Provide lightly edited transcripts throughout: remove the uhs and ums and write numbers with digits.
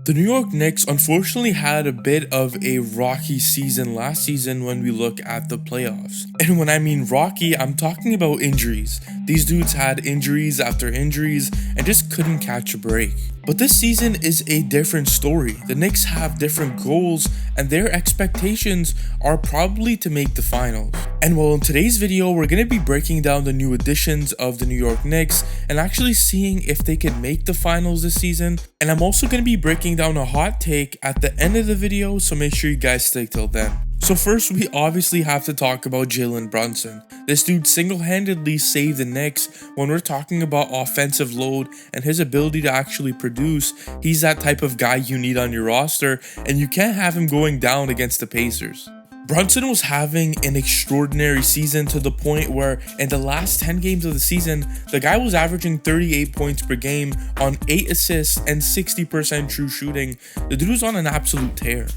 The New York Knicks unfortunately had a bit of a rocky season last season when we look at the playoffs. And when I mean rocky, I'm talking about injuries. These dudes had injuries after injuries and just couldn't catch a break. But this season is a different story. The Knicks have different goals and their expectations are probably to make the finals. And well, in today's video, we're going to be breaking down the new additions of the New York Knicks and actually seeing if they can make the finals this season. And I'm also going to be breaking down a hot take at the end of the video, so make sure you guys stay till then. So first, we obviously have to talk about Jalen Brunson. This dude single-handedly saved the Knicks when we're talking about offensive load and his ability to actually produce. He's that type of guy you need on your roster, and you can't have him going down against the Pacers. Brunson was having an extraordinary season to the point where in the last 10 games of the season, the guy was averaging 38 points per game on 8 assists and 60% true shooting. The dude was on an absolute tear.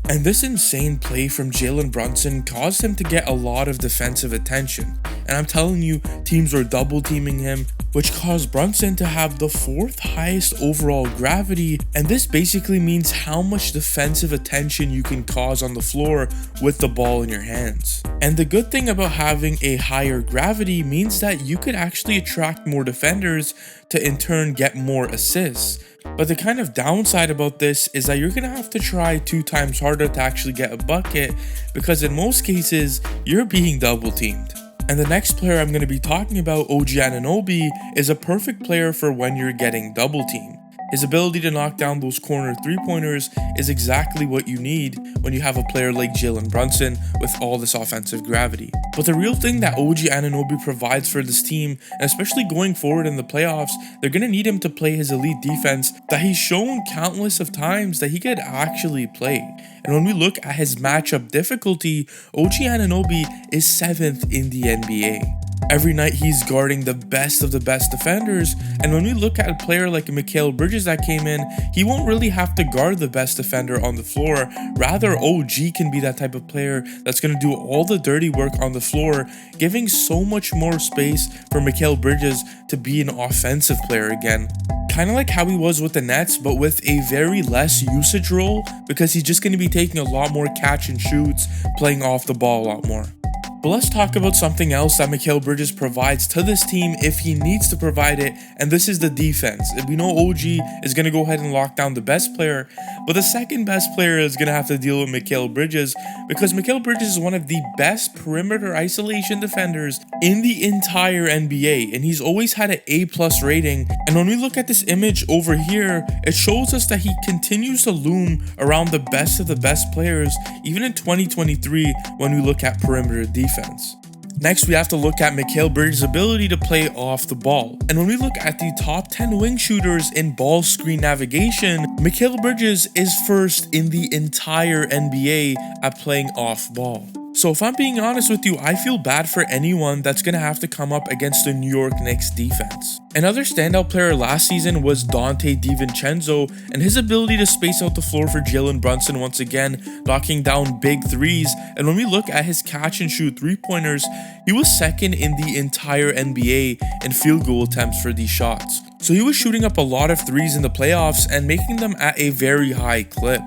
And this insane play from Jalen Brunson caused him to get a lot of defensive attention. And I'm telling you, teams were double teaming him, which caused Brunson to have the 4th highest overall gravity. And this basically means how much defensive attention you can cause on the floor with the ball in your hands. And the good thing about having a higher gravity means that you could actually attract more defenders to in turn get more assists. But the kind of downside about this is that you're going to have to try 2 times harder to actually get a bucket, because in most cases, you're being double teamed. And the next player I'm going to be talking about, OG Anunoby, is a perfect player for when you're getting double teamed. His ability to knock down those corner 3-pointers is exactly what you need when you have a player like Jalen Brunson with all this offensive gravity. But the real thing that OG Anunoby provides for this team, and especially going forward in the playoffs, they're going to need him to play his elite defense that he's shown countless of times that he could actually play. And when we look at his matchup difficulty, OG Anunoby is 7th in the NBA. Every night he's guarding the best of the best defenders, and when we look at a player like Mikal Bridges that came in, he won't really have to guard the best defender on the floor. Rather, OG can be that type of player that's going to do all the dirty work on the floor, giving so much more space for Mikal Bridges to be an offensive player again. Kind of like how he was with the Nets, but with a very less usage role, because he's just going to be taking a lot more catch and shoots, playing off the ball a lot more. But let's talk about something else that Mikal Bridges provides to this team if he needs to provide it, and this is the defense. We know OG is going to go ahead and lock down the best player, but the second best player is going to have to deal with Mikal Bridges, because Mikal Bridges is one of the best perimeter isolation defenders in the entire NBA, and he's always had an A+ rating. And when we look at this image over here, it shows us that he continues to loom around the best of the best players, even in 2023 when we look at perimeter defense. Next, we have to look at Mikal Bridges' ability to play off the ball. And when we look at the top 10 wing shooters in ball screen navigation, Mikal Bridges is first in the entire NBA at playing off ball. So if I'm being honest with you, I feel bad for anyone that's going to have to come up against the New York Knicks defense. Another standout player last season was DiVincenzo, and his ability to space out the floor for Jalen Brunson once again, knocking down big threes. And when we look at his catch and shoot 3-pointers, he was 2nd in the entire NBA in field goal attempts for these shots. So he was shooting up a lot of threes in the playoffs and making them at a very high clip.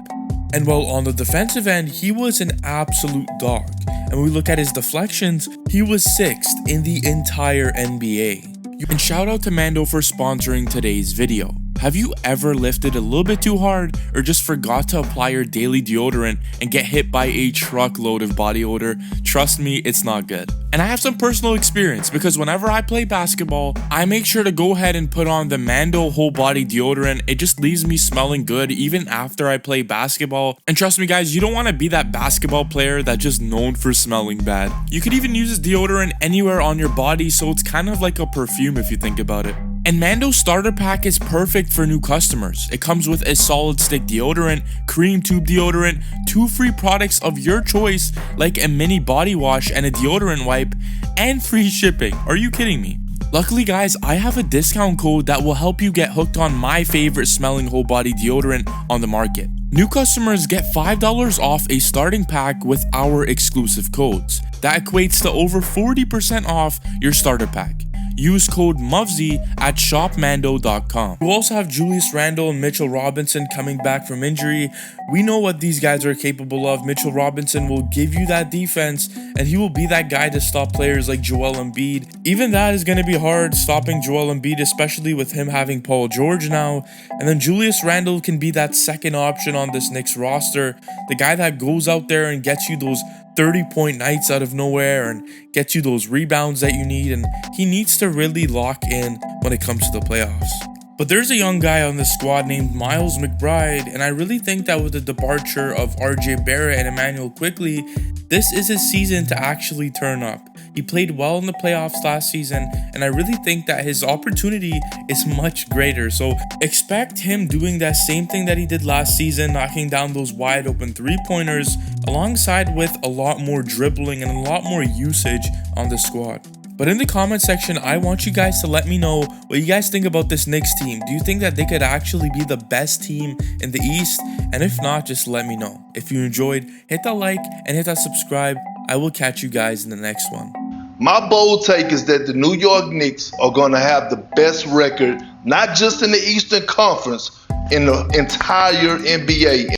And while on the defensive end, he was an absolute dog. And when we look at his deflections, he was 6th in the entire NBA. And shout out to Mando for sponsoring today's video. Have you ever lifted a little bit too hard or just forgot to apply your daily deodorant and get hit by a truckload of body odor? Trust me, it's not good. And I have some personal experience, because whenever I play basketball, I make sure to go ahead and put on the Mando whole body deodorant. It just leaves me smelling good even after I play basketball. And trust me guys, you don't want to be that basketball player that's just known for smelling bad. You could even use this deodorant anywhere on your body, so it's kind of like a perfume if you think about it. And Mando's starter pack is perfect for new customers. It comes with a solid stick deodorant, cream tube deodorant, 2 free products of your choice like a mini body wash and a deodorant wipe, and free shipping. Are you kidding me? Luckily guys, I have a discount code that will help you get hooked on my favorite smelling whole body deodorant on the market. New customers get $5 off a starting pack with our exclusive codes. That equates to over 40% off your starter pack. use code MUVSY at shopmando.com. You also have Julius Randle and Mitchell Robinson coming back from injury. We know what these guys are capable of. Mitchell Robinson will give you that defense, and he will be that guy to stop players like Joel Embiid. Even that is going to be hard, stopping Joel Embiid, especially with him having Paul George now. And then Julius Randle can be that second option on this Knicks roster, the guy that goes out there and gets you those 30-point nights out of nowhere and gets you those rebounds that you need, and he needs to really lock in when it comes to the playoffs. But there's a young guy on the squad named Miles McBride, and I really think that with the departure of RJ Barrett and Emmanuel Quickley, this is his season to actually turn up. He played well in the playoffs last season, and I really think that his opportunity is much greater. So expect him doing that same thing that he did last season, knocking down those wide open three-pointers, alongside with a lot more dribbling and a lot more usage on the squad. But in the comment section, I want you guys to let me know what you guys think about this Knicks team. Do you think that they could actually be the best team in the East? And if not, just let me know. If you enjoyed, hit that like and hit that subscribe. I will catch you guys in the next one. My bold take is that the New York Knicks are going to have the best record, not just in the Eastern Conference, in the entire NBA.